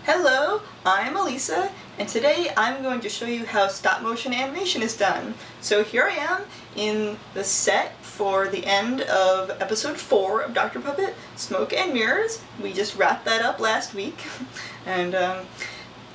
Hello, I'm Alisa, and today I'm going to show you how stop motion animation is done. So here I am in the set for the end of episode 4 of Dr. Puppet, Smoke and Mirrors. We just wrapped that up last week. And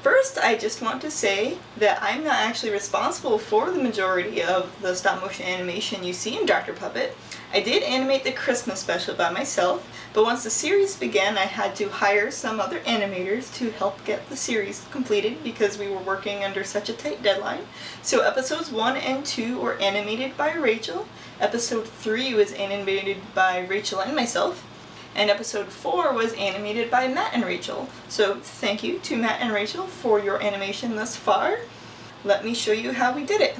first I just want to say that I'm not actually responsible for the majority of the stop motion animation you see in Dr. Puppet. I did animate the Christmas special by myself, but once the series began I had to hire some other animators to help get the series completed because we were working under such a tight deadline. So episodes 1 and 2 were animated by Rachel, episode 3 was animated by Rachel and myself, and episode 4 was animated by Matt and Rachel. So thank you to Matt and Rachel for your animation thus far. Let me show you how we did it.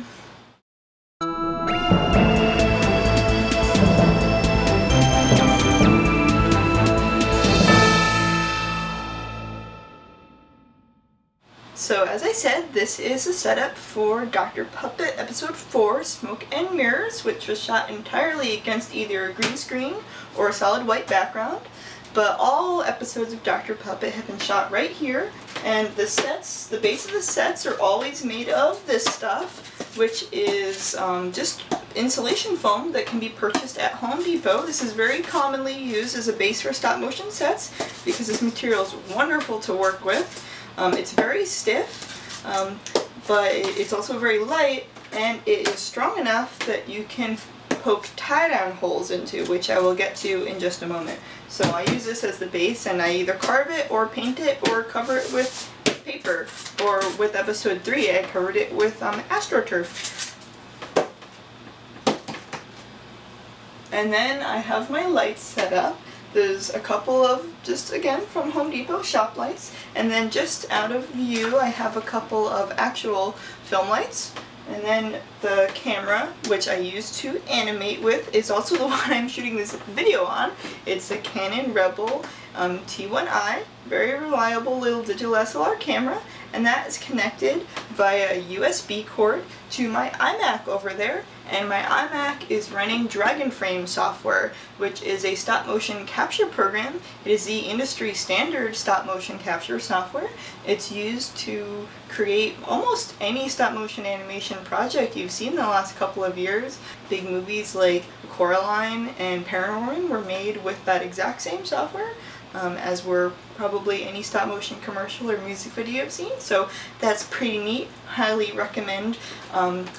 So as I said, this is a setup for Dr. Puppet episode 4, Smoke and Mirrors, which was shot entirely against either a green screen or a solid white background. But all episodes of Dr. Puppet have been shot right here, and the base of the sets are always made of this stuff, which is just insulation foam that can be purchased at Home Depot. This is very commonly used as a base for stop motion sets because this material is wonderful to work with. It's very stiff, but it's also very light, and it is strong enough that you can poke tie-down holes into, which I will get to in just a moment. So I use this as the base, and I either carve it or paint it or cover it with paper. Or with episode 3, I covered it with AstroTurf. And then I have my lights set up. There's a couple of, just again from Home Depot, shop lights, and then just out of view I have a couple of actual film lights, and then the camera, which I use to animate with, is also the one I'm shooting this video on. It's a Canon Rebel T1i, very reliable little digital SLR camera, and that is connected via USB cord to my iMac over there. And my iMac is running Dragonframe software, which is a stop motion capture program. It is the industry standard stop motion capture software. It's used to create almost any stop motion animation project you've seen in the last couple of years. Big movies like Coraline and Paranorman were made with that exact same software, as were probably any stop motion commercial or music video you've seen. So that's pretty neat. Highly recommend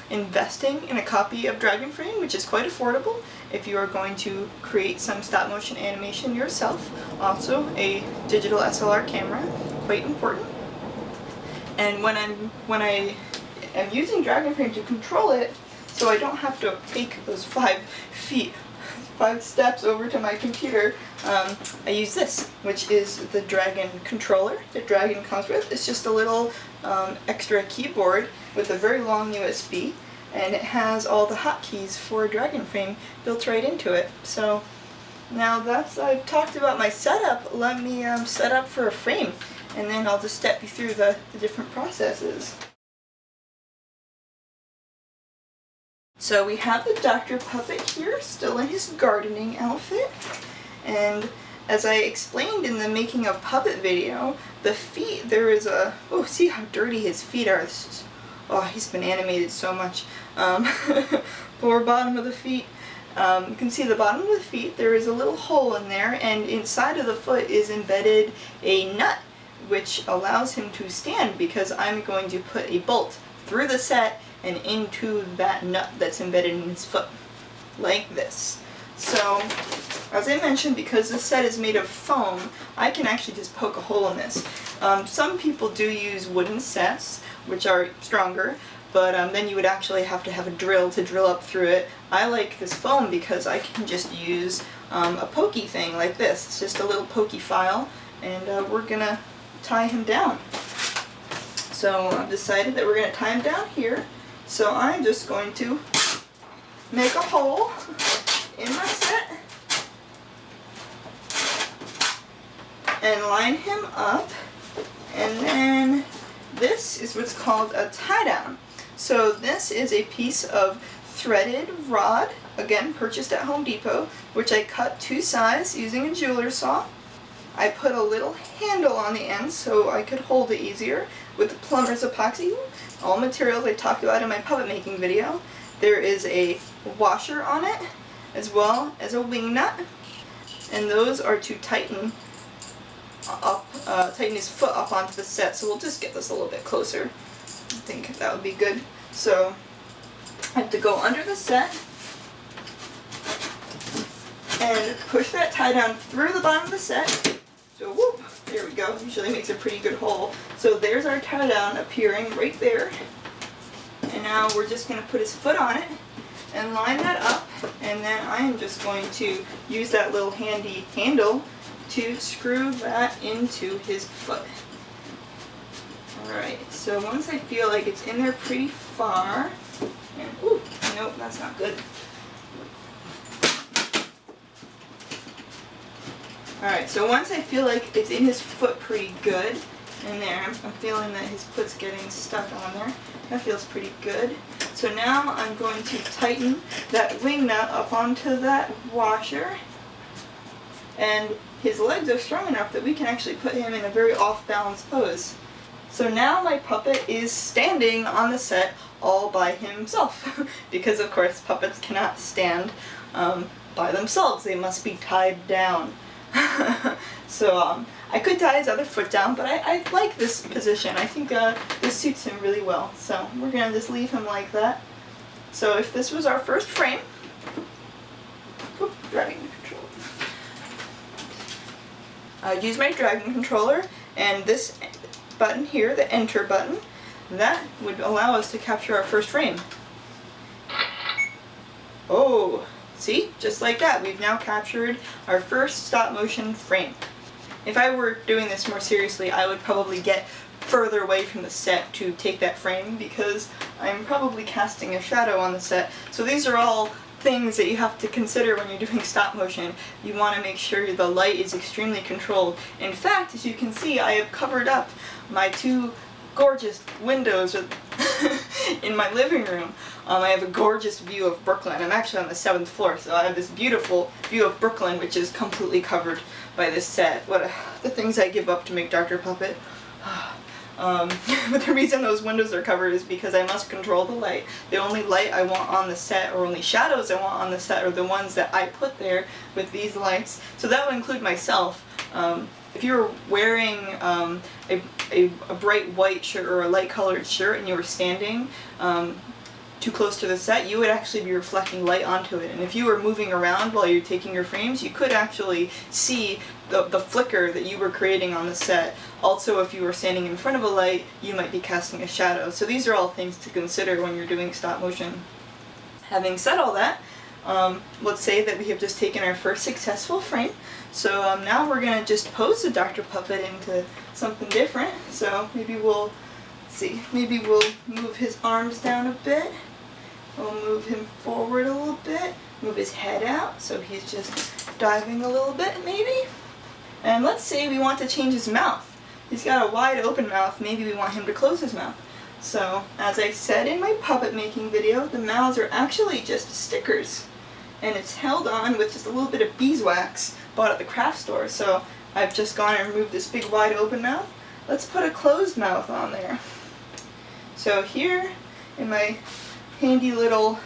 investing in a copy of Dragonframe, which is quite affordable if you are going to create some stop motion animation yourself. Also a digital SLR camera, quite important. And when I am using Dragonframe to control it, so I don't have to take those 5 steps over to my computer, I use this, which is the Dragon controller that Dragon comes with. It's just a little extra keyboard with a very long USB, and it has all the hotkeys for Dragonframe built right into it. So now that I've talked about my setup, let me set up for a frame, and then I'll just step you through the different processes. So we have the Dr. Puppet here, still in his gardening outfit, and as I explained in the making of Puppet video, the feet, there is a, oh, see how dirty his feet are. Oh, he's been animated so much. Lower bottom of the feet. You can see the bottom of the feet, there is a little hole in there, and inside of the foot is embedded a nut, which allows him to stand because I'm going to put a bolt through the set and into that nut that's embedded in his foot, like this. So, as I mentioned, because this set is made of foam, I can actually just poke a hole in this. Some people do use wooden sets, which are stronger, but then you would actually have to have a drill to drill up through it. I like this foam because I can just use a pokey thing like this. It's just a little pokey file, and we're gonna tie him down. So I've decided that we're gonna tie him down here. So I'm just going to make a hole in my set and line him up, and then this is what's called a tie-down. So this is a piece of threaded rod, again purchased at Home Depot, which I cut to size using a jeweler's saw. I put a little handle on the end so I could hold it easier with plumber's epoxy, all materials I talked about in my puppet making video. There is a washer on it, as well as a wing nut, and those are to tighten his foot up onto the set. So we'll just get this a little bit closer. I think that would be good. So I have to go under the set and push that tie down through the bottom of the set. So whoop, there we go. Usually makes a pretty good hole. So there's our tie down appearing right there. And now we're just going to put his foot on it and line that up, and then I am just going to use that little handy handle to screw that into his foot. Alright, so once I feel like it's in there pretty far, and ooh, nope, that's not good. Alright, so once I feel like it's in his foot pretty good, in there, I'm feeling that his foot's getting stuck on there. That feels pretty good. So now I'm going to tighten that wing nut up onto that washer, and his legs are strong enough that we can actually put him in a very off-balance pose. So now my puppet is standing on the set all by himself, because of course puppets cannot stand by themselves. They must be tied down. So I could tie his other foot down, but I like this position. I think this suits him really well. So we're going to just leave him like that. So if this was our first frame, dragon controller. I'd use my dragon controller, and this button here, the enter button, that would allow us to capture our first frame. Oh, see? Just like that, we've now captured our first stop motion frame. If I were doing this more seriously, I would probably get further away from the set to take that frame, because I'm probably casting a shadow on the set. So these are all things that you have to consider when you're doing stop motion. You want to make sure the light is extremely controlled. In fact, as you can see, I have covered up my two gorgeous windows in my living room. I have a gorgeous view of Brooklyn. I'm actually on the 7th floor, so I have this beautiful view of Brooklyn, which is completely covered by this set. The things I give up to make Dr. Puppet. But the reason those windows are covered is because I must control the light. The only light I want on the set, or only shadows I want on the set, are the ones that I put there with these lights. So that would include myself. If you were wearing a bright white shirt or a light colored shirt and you were standing too close to the set, you would actually be reflecting light onto it. And if you were moving around while you're taking your frames, you could actually see the flicker that you were creating on the set. Also, if you were standing in front of a light, you might be casting a shadow. So these are all things to consider when you're doing stop motion. Having said all that, let's say that we have just taken our first successful frame. So now we're going to just pose the Dr. Puppet into something different. So maybe we'll move his arms down a bit. We'll move him forward a little bit, move his head out so he's just diving a little bit maybe. And let's say we want to change his mouth. He's got a wide open mouth, maybe we want him to close his mouth. So, as I said in my puppet making video, the mouths are actually just stickers. And it's held on with just a little bit of beeswax bought at the craft store. So I've just gone and removed this big wide open mouth. Let's put a closed mouth on there. So here in my handy little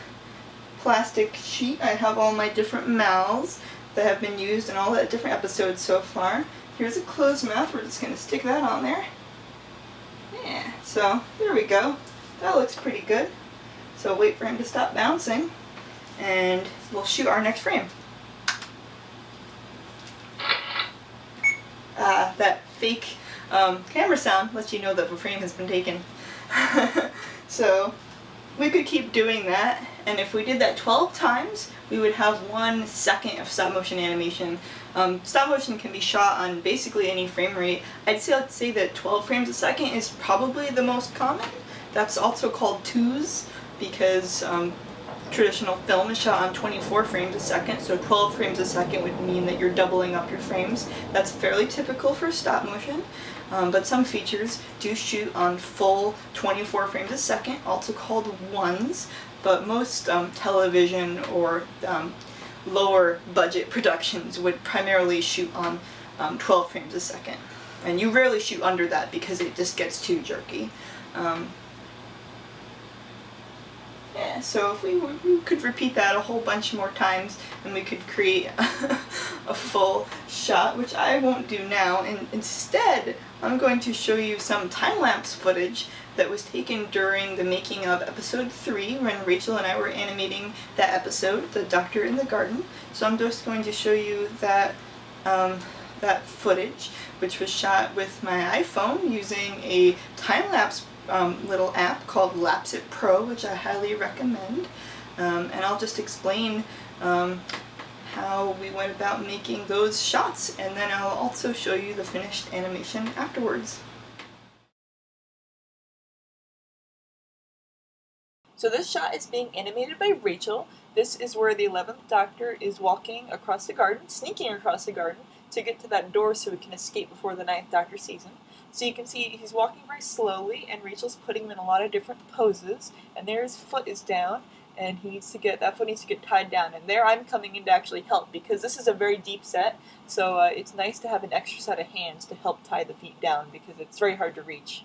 plastic sheet, I have all my different mouths that have been used in all the different episodes so far. Here's a closed mouth. We're just going to stick that on there. Yeah, so there we go. That looks pretty good. So wait for him to stop bouncing, and we'll shoot our next frame. That fake camera sound lets you know that the frame has been taken. So we could keep doing that, and if we did that 12 times, we would have 1 second of stop motion animation. Stop motion can be shot on basically any frame rate. I'd say that 12 frames a second is probably the most common. That's also called twos, because traditional film is shot on 24 frames a second, so 12 frames a second would mean that you're doubling up your frames. That's fairly typical for stop motion, but some features do shoot on full 24 frames a second, also called ones, but most television or lower budget productions would primarily shoot on 12 frames a second. And you rarely shoot under that because it just gets too jerky. Yeah, so if we could repeat that a whole bunch more times, and we could create a full shot, which I won't do now. And instead, I'm going to show you some time-lapse footage that was taken during the making of episode 3, when Rachel and I were animating that episode, The Doctor in the Garden. So I'm just going to show you that that footage, which was shot with my iPhone using a time-lapse little app called Lapse It Pro, which I highly recommend. And I'll just explain how we went about making those shots, and then I'll also show you the finished animation afterwards. So this shot is being animated by Rachel. This is where the 11th Doctor is walking across the garden, sneaking across the garden, to get to that door so he can escape before the 9th Doctor sees him. So you can see he's walking very slowly, and Rachel's putting him in a lot of different poses, and there his foot is down, and that foot needs to get tied down, and there I'm coming in to actually help, because this is a very deep set, so it's nice to have an extra set of hands to help tie the feet down, because it's very hard to reach.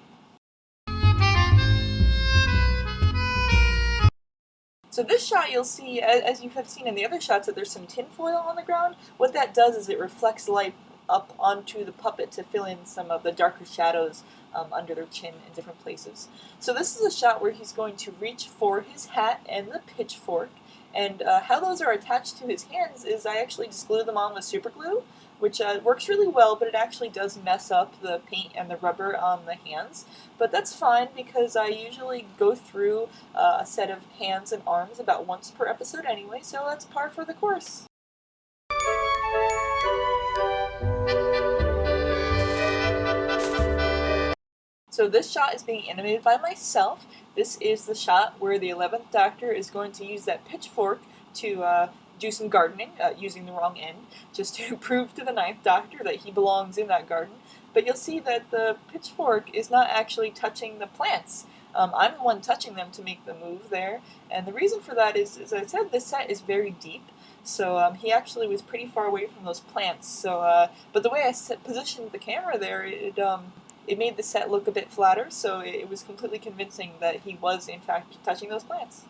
So this shot, you'll see, as you have seen in the other shots, that there's some tinfoil on the ground. What that does is it reflects light up onto the puppet to fill in some of the darker shadows under their chin in different places. So this is a shot where he's going to reach for his hat and the pitchfork, and how those are attached to his hands is I actually just glue them on with super glue, which works really well, but it actually does mess up the paint and the rubber on the hands. But that's fine, because I usually go through a set of hands and arms about once per episode anyway, so that's par for the course. So this shot is being animated by myself. This is the shot where the 11th Doctor is going to use that pitchfork to do some gardening, using the wrong end, just to prove to the 9th Doctor that he belongs in that garden. But you'll see that the pitchfork is not actually touching the plants. I'm the one touching them to make the move there, and the reason for that is, as I said, this set is very deep, so he actually was pretty far away from those plants. So, but the way I positioned the camera there, it made the set look a bit flatter, so it was completely convincing that he was in fact touching those plants.